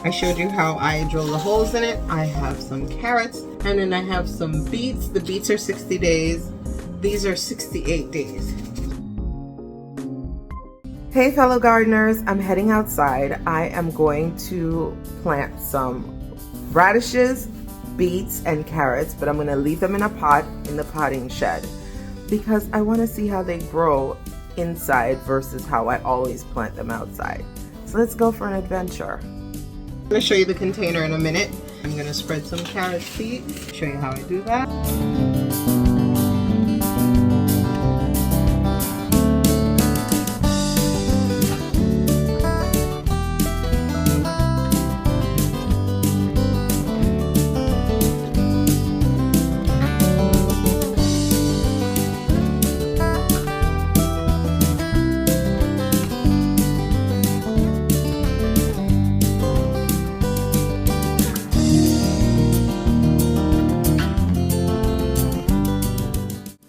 I showed you how I drill the holes in it. I have some carrots, and then I have some beets. The beets are 60 days. These are 68 days. Hey fellow gardeners, I'm heading outside. I am going to plant some radishes, beets, and carrots, but I'm going to leave them in a pot in the potting shed because I want to see how they grow inside versus how I always plant them outside. So let's go for an adventure. I'm going to show you the container in a minute. I'm going to spread some carrot seeds, show you how I do that.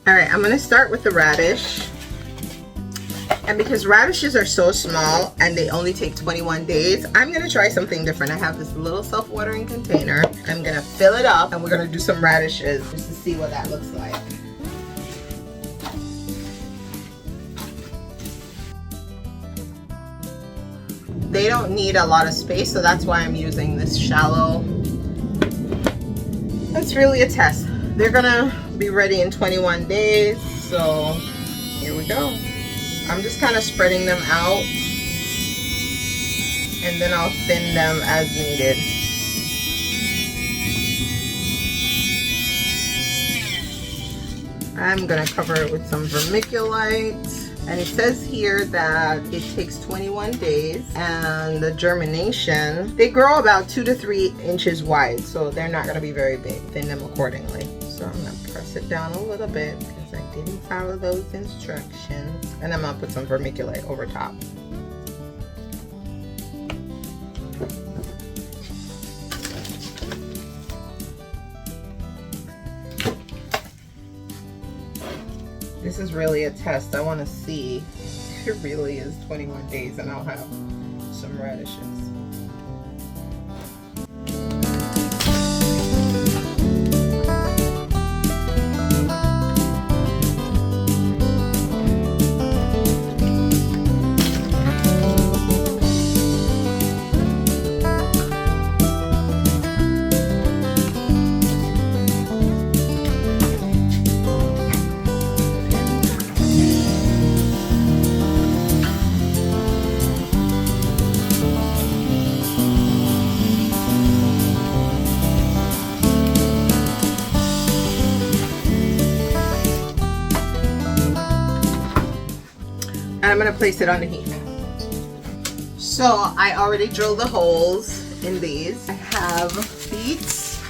Alright, I'm going to start with the radish. And because radishes are so small and they only take 21 days, I'm going to try something different. I have this little self-watering container. I'm going to fill it up and we're going to do some radishes just to see what that looks like. They don't need a lot of space, so that's why I'm using this shallow. That's really a test. They're gonna be ready in 21 days, so here we go. I'm just kind of spreading them out and then I'll thin them as needed. I'm gonna cover it with some vermiculite. And it says here that it takes 21 days, and the germination, they grow about 2 to 3 inches wide, so they're not going to be very big. Thin them accordingly. So I'm going to press it down a little bit because I didn't follow those instructions. And I'm going to put some vermiculite over top. This is really a test. I want to see if it really is 21 days and I'll have some radishes. And I'm going to place it on the heat. So I already drilled the holes in these. I have beets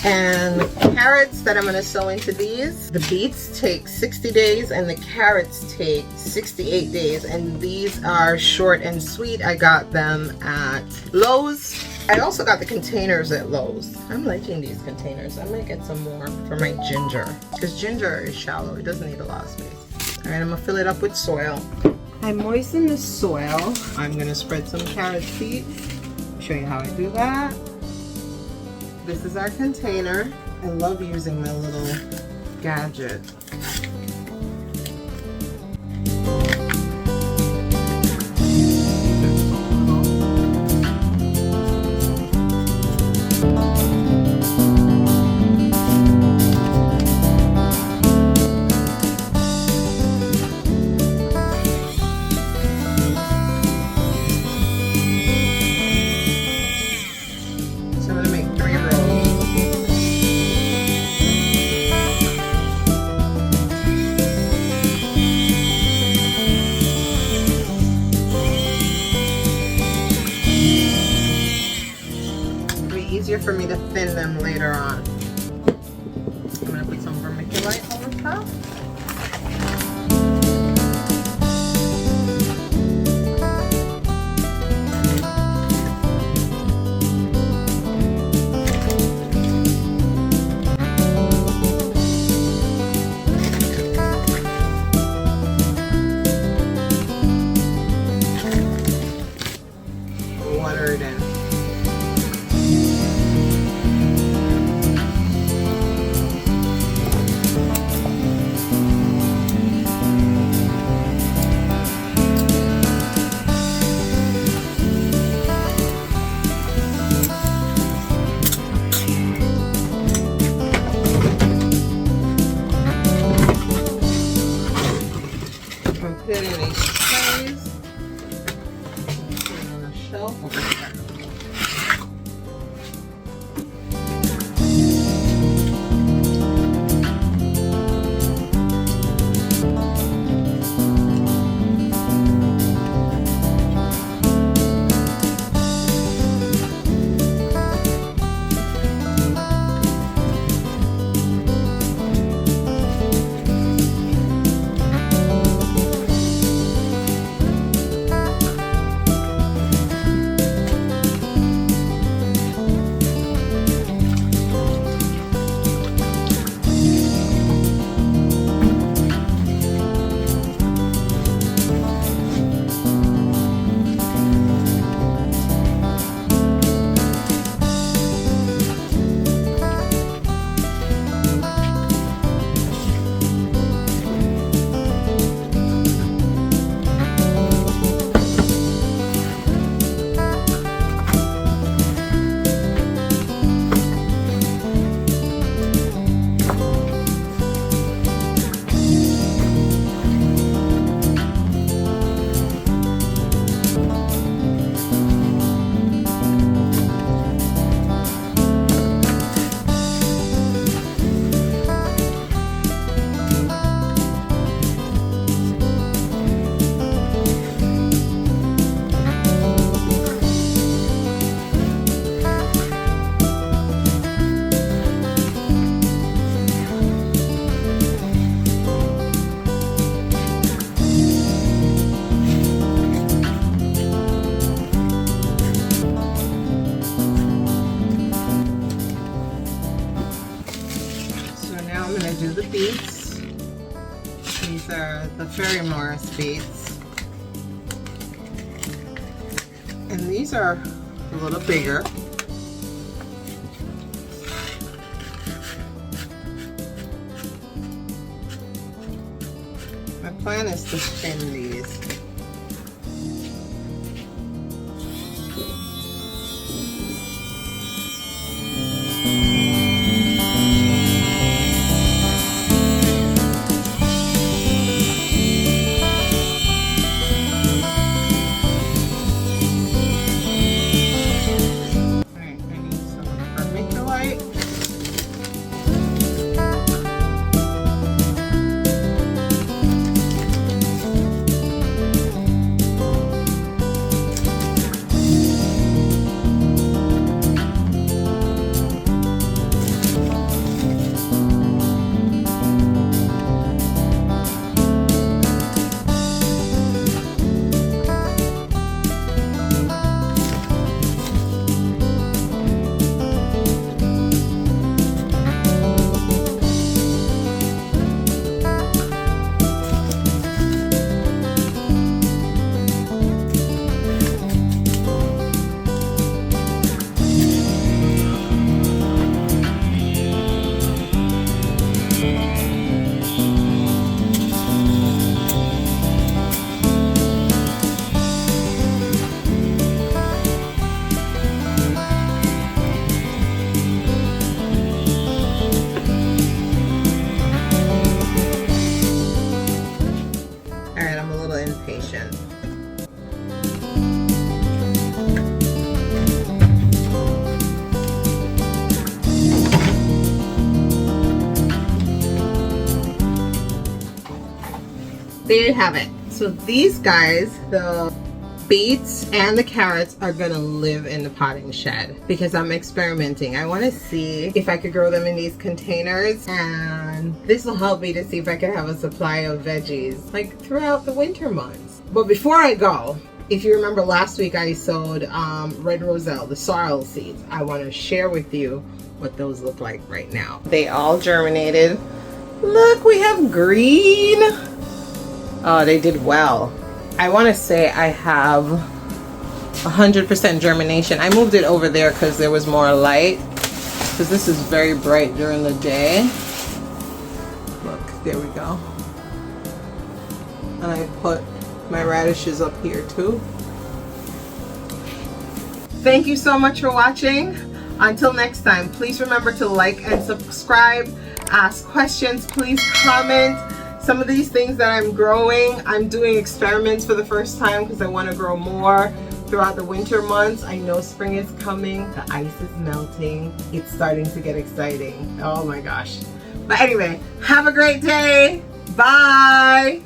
and carrots that I'm going to sow into these. The beets take 60 days and the carrots take 68 days. And these are short and sweet. I got them at Lowe's. I also got the containers at Lowe's. I'm liking these containers. I might get some more for my ginger because ginger is shallow. It doesn't need a lot of space. Alright, I'm going to fill it up with soil. I moisten the soil. I'm going to spread some carrot seeds. Show you how I do that. This is our container. I love using my little gadget. Easier for me to thin them later on. I'm going to put some vermiculite over top. Water it in. gonna put it in these trays. Put it on a shelf over here. Do the beets. These are the Fairy Morris beets. And these are a little bigger. My plan is to spin these. Impatient. There you have it. So these guys, the beets and the carrots, are gonna live in the potting shed because I'm experimenting. I want to see if I could grow them in these containers, and this will help me to see if I can have a supply of veggies like throughout the winter months. But before I go, if you remember last week I sowed red roselle, the sorrel seeds. I want to share with you what those look like right now. They all germinated. Look, we have green. Oh, they did well. I want to say I have 100% germination. I moved it over there because there was more light, because this is very bright during the day. Look, there we go. And I put my radishes up here too. Thank you so much for watching. Until next time, please remember to like and subscribe, ask questions, please comment, Some of these things that I'm growing, I'm doing experiments for the first time because I want to grow more throughout the winter months. I know spring is coming. The ice is melting. It's starting to get exciting. Oh my gosh. But anyway, have a great day. Bye.